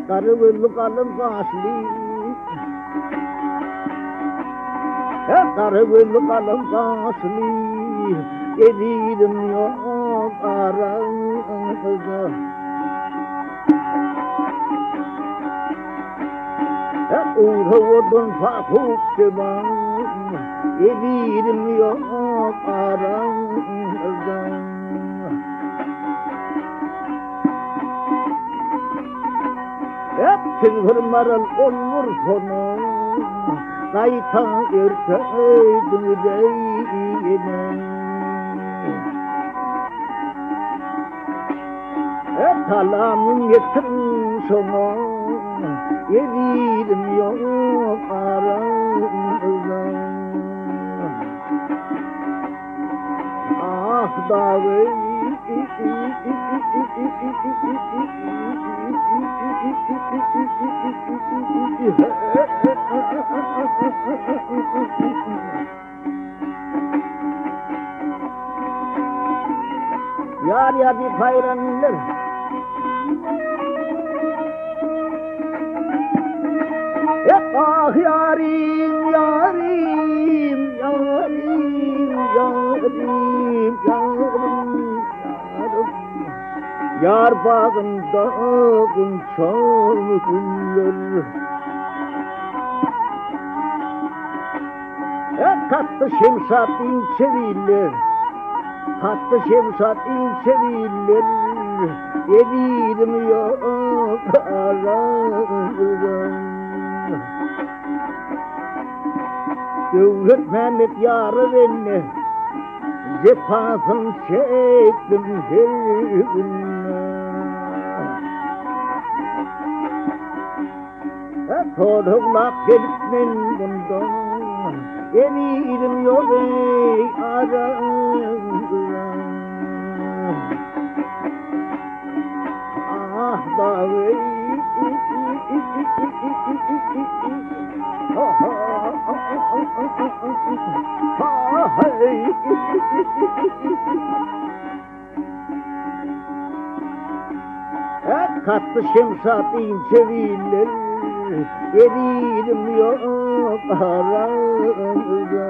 Karıvıllı kalın kaşlı, karıvıllı kalın kaşlı, gelirim yok aranıza. Uğravodun fakukçıman, gelirim yok aranıza. Çılgırmaral olur sonu, kaytan erkeydim deyine. Talamın yetirin sonu, yedirim yok aranıza. Ah dağı, yar ya bir hayranlar, ah yarim yarim yarim yarim yarim yar bağında gülçal güller. Tatlı şemsat inçeviler, tatlı şemsat inçeviler, yedirim yok aranıza. Devlet Mehmet yarı beni, cefasını çektim her günler. Torulak gelipmen bundan, emirim yok ey aranıza. Ah dağı, katlı şemsat inçeviler, yedirim yok aranıza.